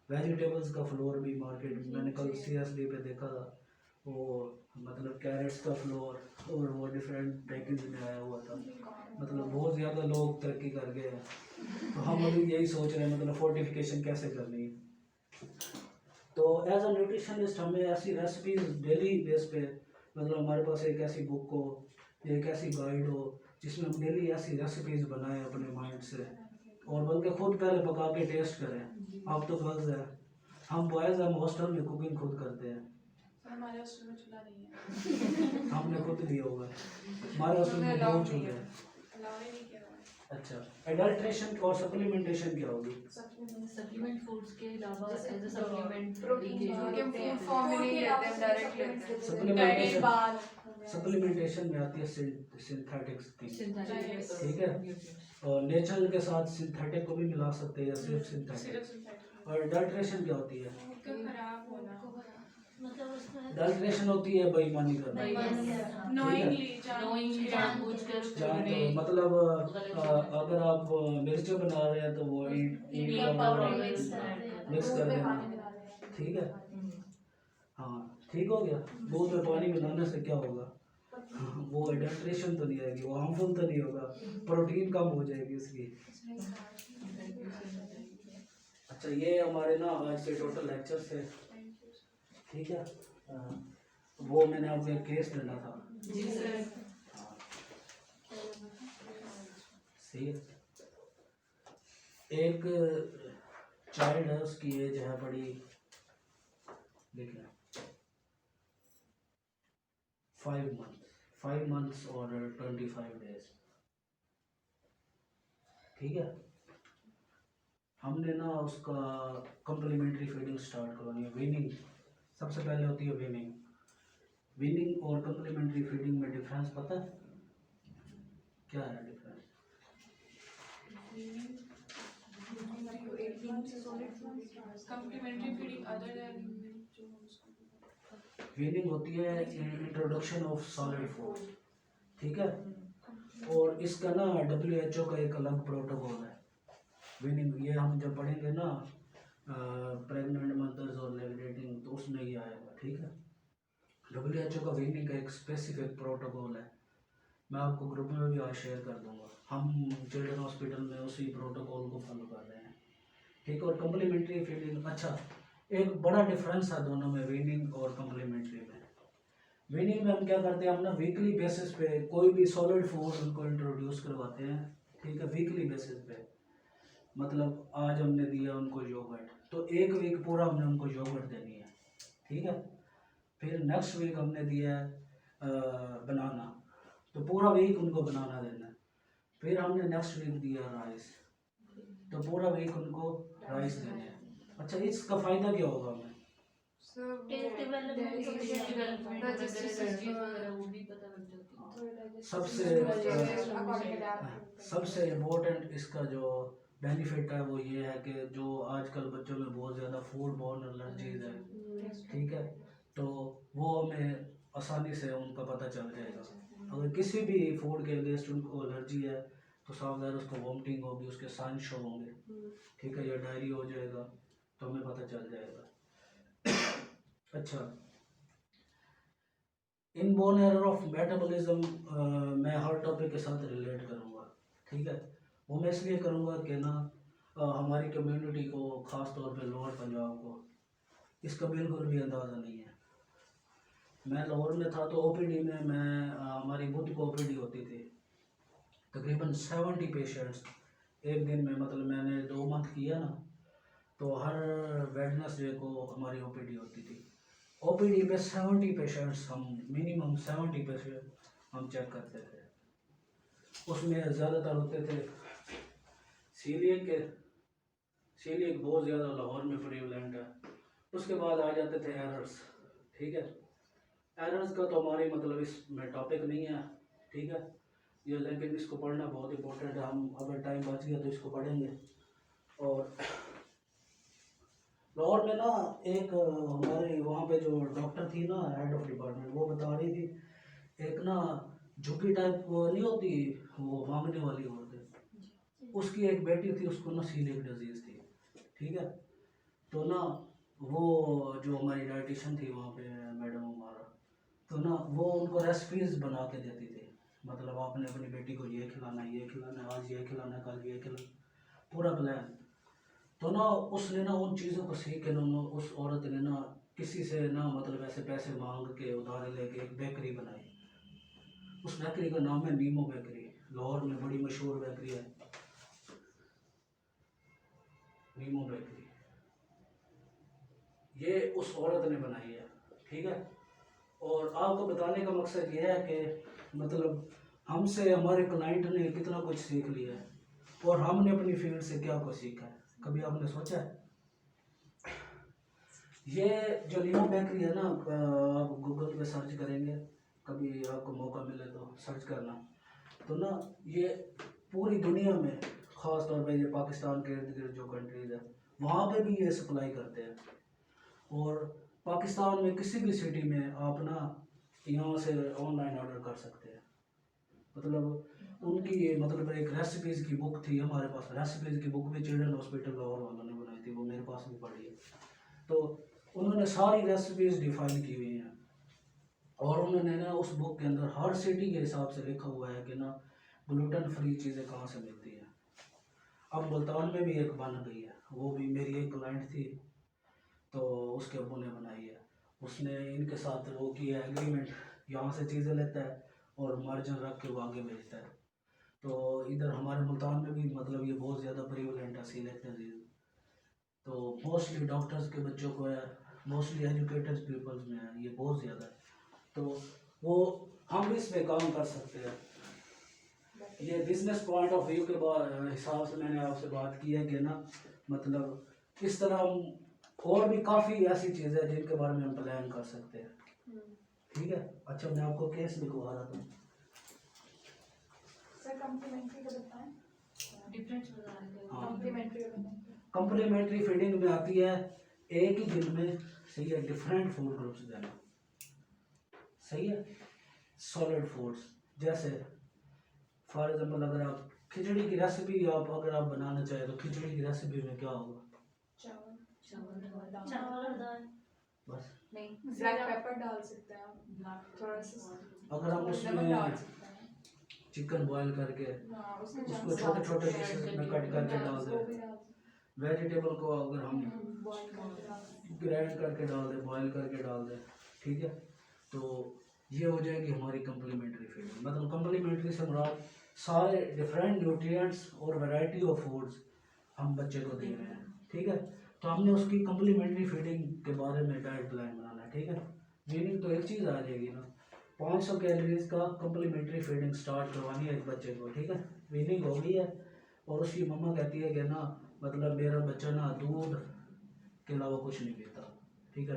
वेजिटेबल्स का फ्लोर भी मार्केट में, मैंने कल CSD पे देखा था, वो मतलब कैरेट्स का फ्लोर, और वो डिफरेंट पैकेज में आया हुआ था, मतलब बहुत ज़्यादा लोग तरक्की कर गए हैं। तो हम अभी यही सोच रहे हैं मतलब फोर्टिफिकेशन कैसे करनी है। तो एज अ न्यूट्रिशनिस्ट हमें ऐसी रेसिपीज डेली बेस पे, मतलब हमारे पास एक ऐसी बुक हो, एक ऐसी गाइड हो जिसमें हम डेली ऐसी रेसिपीज बनाएं अपने माइंड से, और बल्कि खुद पहले पका के टेस्ट करें। अब तो गर्ल्स है, हम बॉयज़ हम हॉस्टल में कुकिंग खुद करते हैं, हमारे हॉस्टल में चूल्हा नहीं है, हमने खुद लिया हुआ है, हमारे हॉस्टल में दो चूल्हे हैं। अलाउ ही नहीं किया हुआ है। अच्छा, एडल्ट्रेशन और सप्लीमेंटेशन क्या होगी? सप्लीमेंट फूड्स के अलावा एज अ सप्लीमेंट प्रोटीन उनके फूड फॉर्म में नहीं लेते हैं, डायरेक्ट लेते हैं। सप्लीमेंटेशन बाल सप्लीमेंटेशन में आती है सिंथेटिक्स थी, सिंथेटिक ठीक है, और नेचुरल के साथ सिंथेटिक को भी मिला सकते हैं या सिर्फ सिंथेटिक। सिर्फ सिंथेटिक और एडल्ट्रेशन क्या होती है? तो खराब होना, मतलब उसमें एडल्ट्रेशन होती है बेईमानी करना, नोइंगली जानबूझकर जान तो मतलब अगर आप मिर्च बना रहे हैं तो वो ईट का पाउडर पाउडर मिक्स करते हैं। मिक्स कर देना, ठीक है। हाँ, ठीक हो गया। दूध में पानी मिलाने से क्या होगा? वो एडल्ट्रेशन तो नहीं आएगी, वो हार्मफुल तो नहीं होगा, प्रोटीन कम हो जाएगी उसकी। अच्छा, ये हमारे ना आज के टोटल लेक्चर से, ठीक है। वो मैंने आपको एक केस देना था, जी सर। सही है। एक चाइल्ड है, उसकी एज है बड़ी, देखिए 5 मंथ्स और 25 डेज, ठीक है। हमने ना उसका कम्प्लीमेंट्री फीडिंग स्टार्ट करवानी है, वीनिंग सबसे पहले होती है। वीनिंग और कम्प्लीमेंट्री फीडिंग में डिफरेंस पता है क्या है? Difference complementary feeding other than जो हम उसको वीनिंग होती है इंट्रोडक्शन ऑफ सॉलिड फूड, ठीक है। और इसका ना WHO का एक अलग प्रोटोकॉल है वीनिंग। ये हम जब पढ़ेंगे ना प्रेग्नेंट मदर्स और लैक्टेटिंग, तो उसमें ये आएगा, ठीक है। WHO का वीनिंग का एक स्पेसिफिक प्रोटोकॉल है, मैं आपको ग्रुप में भी आज शेयर कर दूंगा। हम चिल्ड्रन हॉस्पिटल में उसी प्रोटोकॉल को फॉलो कर रहे हैं, ठीक है। और कम्प्लीमेंट्री फीडिंग, अच्छा एक बड़ा डिफरेंस है दोनों में, वीनिंग और कम्प्लीमेंट्री में। वीनिंग में हम क्या करते हैं, हम ना वीकली बेसिस पे कोई भी सॉलिड फूड उनको इंट्रोड्यूस करवाते हैं, ठीक है, वीकली बेसिस पे। मतलब आज हमने दिया उनको योगर्ट, तो एक वीक पूरा हमने उनको योगर्ट देनी है, ठीक है। फिर नेक्स्ट वीक हमने दिया बनाना, तो पूरा वीक उनको बनाना देना है। फिर हमने नेक्स्ट वीक दिया राइस, तो पूरा वीक उनको राइस देना है। अच्छा, इसका फ़ायदा क्या होगा हमें? टेस्ट डेवलपमेंट वो भी पता लग जाती है। सबसे इम्पोर्टेंट इसका जो बेनिफिट है वो ये है कि जो आजकल बच्चों में बहुत ज़्यादा फूड बॉर्न एलर्जीज है, ठीक है, तो वो हमें आसानी से उनका पता चल जाएगा। अगर किसी भी फूड के अगेंस्ट उनको एलर्जी है तो साफ ज़ाहिर उसको वॉमिटिंग होगी, उसके साइन शो होंगे, ठीक है, या डायरी हो जाएगा, तो हमें पता चल जाएगा। अच्छा, इनबोर्न एरर ऑफ मेटाबॉलिज्म मैं हर टॉपिक के साथ रिलेट करूँगा, ठीक है। वो मैं इसलिए करूँगा कि ना हमारी कम्युनिटी को, ख़ास तौर पे लोअर पंजाब को, इसका बिल्कुल भी अंदाज़ा नहीं है। मैं लाहौर में था तो OPD में मैं हमारी बुध को OPD होती थी, तकरीबन 70 पेशेंट्स एक दिन में, मतलब मैंने 2 मंथ किया ना, तो हर वेडनेसडे को हमारी OPD होती थी। OPD में 70 पेशेंट्स, हम मिनिमम 70 पेशेंट हम चेक करते थे। उसमें ज़्यादातर होते थे सीलिएक के, सीलिएक बहुत ज़्यादा लाहौर में प्रीवलेंट है। उसके बाद आ जाते थे एरर्स, ठीक है। एरर्स का तो हमारी मतलब इसमें टॉपिक नहीं है, ठीक है, ये लेकिन इसको पढ़ना बहुत इंपॉर्टेंट है। हम अगर टाइम बच गया तो इसको पढ़ेंगे। और लाहौर में ना एक हमारे वहाँ पे जो डॉक्टर थी ना, हेड ऑफ डिपार्टमेंट, वो बता रही थी एक ना झुकी टाइप वो नहीं होती, वो मांगने वाली औरतें, उसकी एक बेटी थी, उसको ना सीलिएक डिजीज़ थी, ठीक है। तो ना वो जो हमारी डाइटिशियन थी वहाँ पे मैडम हमारा, तो ना वो उनको रेसिपीज़ बना के देती थी, मतलब आपने अपनी बेटी को ये खिलाना, ये खिलाना, आज ये खिलाना, कल ये खिलाना, पूरा प्लान। तो ना उसने ना उन चीज़ों को सीख के ना उस औरत ने ना किसी से ना मतलब ऐसे पैसे मांग के उधार लेके एक बेकरी बनाई। उस बेकरी का नाम है नीमो बेकरी, लाहौर में बड़ी मशहूर बेकरी है नीमो बेकरी। ये उस औरत ने बनाई है, ठीक है। और आपको बताने का मकसद ये है कि मतलब हमसे हमारे क्लाइंट ने कितना कुछ सीख लिया है और हमने अपनी फील्ड से क्या कुछ सीखा है, कभी आपने सोचा है? ये जो लियो बेकरी है ना, आप गूगल पे सर्च करेंगे, कभी आपको मौका मिले तो सर्च करना, तो ना ये पूरी दुनिया में ख़ास तौर पे ये पाकिस्तान के इर्द गिर्द जो कंट्रीज है वहाँ पे भी ये सप्लाई करते हैं। और पाकिस्तान में किसी भी सिटी में आप ना यहाँ से ऑनलाइन ऑर्डर कर सकते हैं। मतलब उनकी ये मतलब एक रेसिपीज़ की बुक थी हमारे पास, रेसिपीज़ की बुक भी चिल्ड्रन हॉस्पिटल लाहौर वालों ने बनाई थी, वो मेरे पास भी पड़ी है। तो उन्होंने सारी रेसिपीज़ डिफाइन की हुई हैं और उन्होंने ना उस बुक के अंदर हर सिटी के हिसाब से लिखा हुआ है कि ना ग्लूटेन फ्री चीज़ें कहाँ से मिलती हैं। अब मुल्तान में भी एक बन गई है, वो भी मेरी एक क्लाइंट थी तो उसके अब्बू ने बनाई है, उसने इनके साथ वो किया है एग्रीमेंट, यहाँ से चीज़ें लेता है और मार्जिन रख के वो आगे बेचता है। तो इधर हमारे मुल्तान में भी मतलब ये बहुत ज़्यादा प्रीवलेंट है सीलेक्ट डिजीज़। तो मोस्टली डॉक्टर्स के बच्चों को है, मोस्टली एजुकेटेड पीपल्स में है, ये बहुत ज़्यादा है। तो वो हम इस पे काम कर सकते हैं। ये बिजनेस पॉइंट ऑफ व्यू के हिसाब से मैंने आपसे बात की है कि ना मतलब इस तरह हम और भी काफ़ी ऐसी चीज़ें हैं जिनके बारे में हम प्लान कर सकते हैं। ठीक है, अच्छा मैं आपको केस लिखवा रहा था। सर कम्प्लीमेंट्री का बताएं। डिफरेंस बता रहे थे। हाँ। कम्प्लीमेंट्री का बताएं। कम्प्लीमेंट्री फीडिंग में आती है एक ही दिन में, सही है, डिफरेंट फूड ग्रुप्स देना, सही है। सॉलिड फूड्स जैसे फॉर एग्जांपल अगर आप खिचड़ी की रेसिपी अगर आप बनाना चाहें तो खिचड़ी की रेसिपी में क्या होगा? चावल चावल और दाल। बस नहीं, ब्लैक पेपर डाल सकते हैं आप, थोड़ा सा अगर आप नमक डाल उसमें सकते हैं। चिकन बॉईल करके हाँ, उसमें उसको छोटे छोटे पीसेस में कट करके डाल वो भी दें, डाल सकते वेजिटेबल को अगर हम हैं, बॉईल करके डाल सकते हैं। ग्राइंड करके डाल दें, बॉईल करके डाल दें, ठीक है। तो ये हो जाएगी हमारी कम्प्लीमेंट्री फीडिंग। मतलब कम्प्लीमेंट्री से मुराद सारे डिफरेंट न्यूट्रिएंट्स और वैरायटी ऑफ फूड्स हम बच्चे को दे रहे हैं, ठीक है। तो हमने उसकी कम्प्लीमेंट्री फीडिंग के बारे में डाइट प्लान बनाना है, ठीक है। मीनिंग तो एक चीज़ आ जाएगी ना, 500 कैलोरीज का कम्प्लीमेंट्री फीडिंग स्टार्ट करवानी है एक बच्चे को, ठीक है। मीनिंग हो गई है और उसकी मम्मा कहती है कि ना मतलब मेरा बच्चा ना दूध के अलावा कुछ नहीं पीता, ठीक है।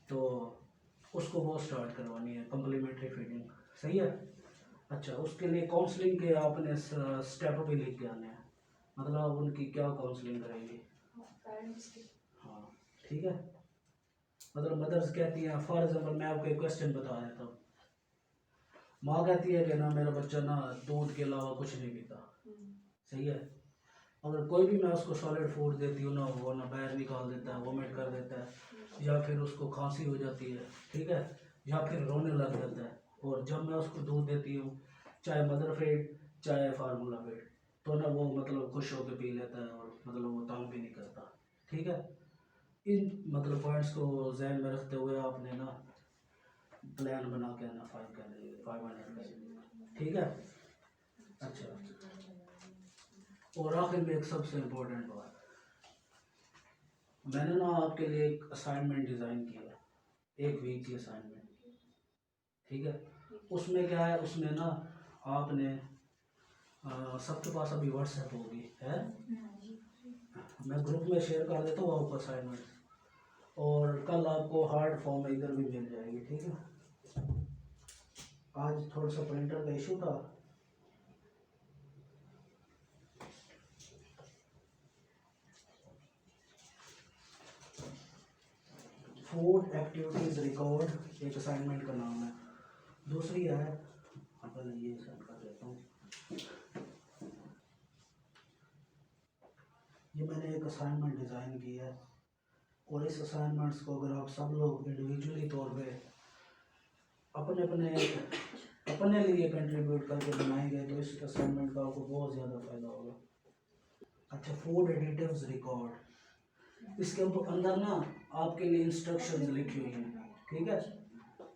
तो उसको वो स्टार्ट करवानी है कम्प्लीमेंट्री फीडिंग, सही है। अच्छा, उसके लिए काउंसलिंग के आपने स्टेप भी लिख के आने हैं, मतलब उनकी क्या काउंसलिंग करेंगे, पेरेंट्स की। हाँ ठीक है। मतलब मदर्स कहती हैं, फॉर एग्जाम्पल मैं आपको एक क्वेश्चन बता देता हूँ, माँ कहती है कि ना मेरा बच्चा ना दूध के अलावा कुछ नहीं पीता, सही है। अगर कोई भी मैं उसको सॉलिड फूड देती हूँ ना, वो ना बाहर निकाल देता है, वोमिट कर देता है, या फिर उसको खांसी हो जाती है, ठीक है, या फिर रोने लग जाता है। और जब मैं उसको दूध देती हूँ, चाहे मदर फीड चाहे फार्मूला फीड, तो ना वो मतलब खुश होकर पी लेता है और मतलब वो तंग भी नहीं करता, ठीक है। इन मतलब पॉइंट्स को जहन में रखते हुए आपने ना प्लान बना के ना 500 कैलोरी, ठीक है। अच्छा, और आखिर में एक सबसे इम्पोर्टेंट बात, मैंने ना आपके लिए एक असाइनमेंट डिज़ाइन किया है, एक वीक की असाइनमेंट, ठीक है। उसमें क्या है, उसमें ना आपने सबके पास अभी व्हाट्सएप होगी है, मैं ग्रुप में शेयर कर देता हूँ आपको असाइनमेंट, और कल आपको हार्ड फॉर्म इधर भी मिल जाएगी, ठीक है। आज थोड़ा सा प्रिंटर का इशू था, फूड एक्टिविटीज रिकॉर्ड एक असाइनमेंट का नाम है। दूसरी है, पहले ये सेंड कर देता हूँ, ये मैंने एक असाइनमेंट डिज़ाइन की है और इस असाइनमेंट्स को अगर आप सब लोग इंडिविजुअली तौर पे अपने लिए कंट्रीब्यूट करके बनाएंगे तो इस असाइनमेंट का आपको बहुत ज़्यादा फ़ायदा होगा। अच्छा, फूड एडिटिव्स रिकॉर्ड, इसके अंदर ना आपके लिए इंस्ट्रक्शंस लिखी हुई हैं, ठीक है।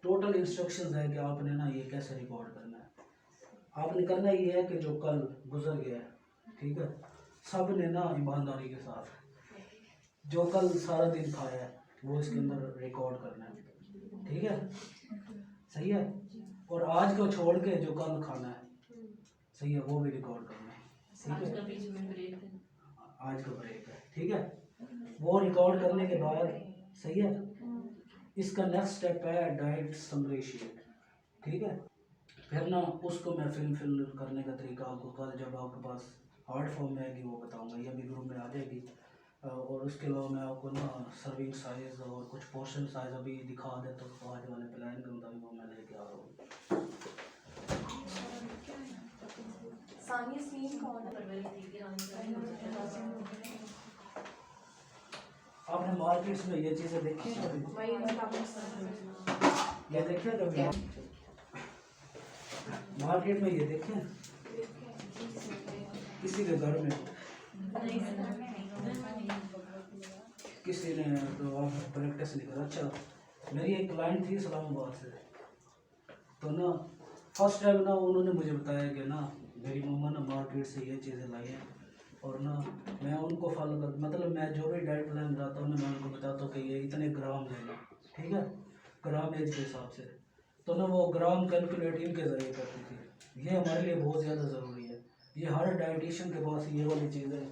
टोटल इंस्ट्रक्शंस है कि आपने ना ये कैसे रिकॉर्ड करना है। आपने करना ये है कि जो कल गुजर गया है, ठीक है, सब ने ना ईमानदारी के साथ जो कल सारा दिन खाया है वो इसके अंदर रिकॉर्ड करना है, ठीक है, सही है। और आज को छोड़ के जो कल खाना है, सही है, वो भी रिकॉर्ड करना है, ठीक आज का है। बीच में ब्रेक है। आज का ब्रेक है, ठीक है। वो रिकॉर्ड करने के बाद, सही है, इसका नेक्स्ट स्टेप है डाइट समरी शीट, ठीक है। फिर ना उसको मैं फिल करने का तरीका आपको कल जब आपके पास हार्ड फॉर्म में आएगी वो बताऊंगा, ये भी ग्रुप में आ जाएगी। और उसके अलावा मैं आपको ना सर्विंग साइज और कुछ पोर्शन साइज अभी दिखा देता हूँ, तो आज वाले प्लान के मुताबिक वो मैं लेके आ रहा हूँ। सानिया स्लीम कौन है? परवरिश दी कि रानी का नहीं हो सकता। आपने मार्केट्स में ये चीज़ें देखी हैं कभी? वही ये देखे हैं कभी मार्केट में? ये देखे हैं किसी के घर में? किसी ने तो आप प्रैक्टिस नहीं करा। अच्छा, मेरी एक क्लाइंट थी इस्लामाबाद से, तो ना फर्स्ट टाइम ना उन्होंने मुझे बताया कि ना मेरी मम्मा ना मार्केट से ये चीज़ें लाई हैं, और ना मैं उनको फॉलो कर, मतलब मैं जो भी डाइट प्लान बनाता हूँ ना मैं उनको बताता हूँ कि ये इतने ग्राम लेना, ठीक है, ग्राम एज के हिसाब से। तो ना वो ग्राम कैलकुलेट इनके ज़रिए करती थी। ये हमारे लिए बहुत ज़्यादा ज़रूरी है, ये हर डाइटिशियन के पास ये वाली चीज़ है।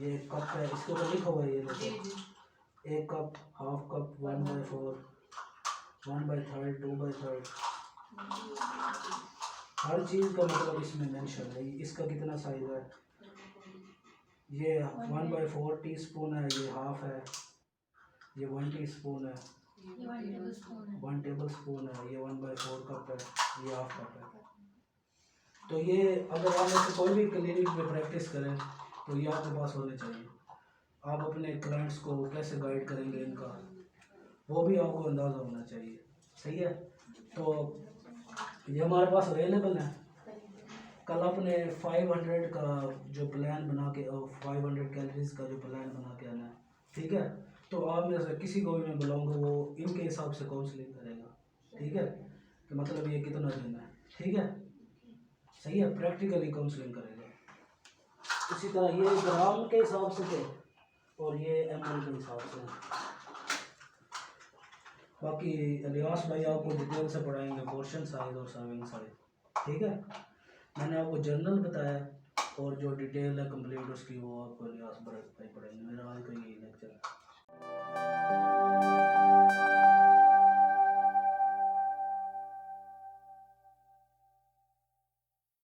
ये कप है, इसके ऊपर लिखा हुआ है, ये देखो, 1 कप, हाफ कप, 1/4, 1/3, 2/3, हर चीज़ का मतलब इसमें मेंशन है। इसका कितना साइज है, ये 1/4 टीस्पून है, ये हाफ है, ये 1 टीस्पून है, ये 1 टेबलस्पून है, 1 टेबलस्पून है, ये 1/4 कप है, ये हाफ कप है। तो ये अगर आप ऐसे कोई भी क्लिनिक में प्रैक्टिस करें तो ये आपके पास होने चाहिए। आप अपने क्लाइंट्स को कैसे गाइड करेंगे इनका, वो भी आपको अंदाज़ा होना चाहिए, सही है। तो ये हमारे पास अवेलेबल है। कल अपने 500 का जो प्लान बना के, 500 कैलोरीज का जो प्लान बना के आना है, ठीक है। तो आप में से किसी को भी मैं बुलाऊंगा, वो इनके हिसाब से काउंसलिंग करेगा, ठीक है, कि मतलब ये कितना देना है, ठीक है, सही है, प्रैक्टिकली काउंसलिंग करेगा। इसी तरह ये ग्राम के हिसाब से थे और ये ml के हिसाब से। बाकी इलियास भाई आपको डिटेल से पढ़ाएंगे पोर्शन साइज और सर्विंग साइज, ठीक है। मैंने आपको जर्नल बताया और जो डिटेल है कंप्लीट उसकी वो आपको इलियास भाई पढ़ाएंगे। मेरा आज का यही लेक्चर है।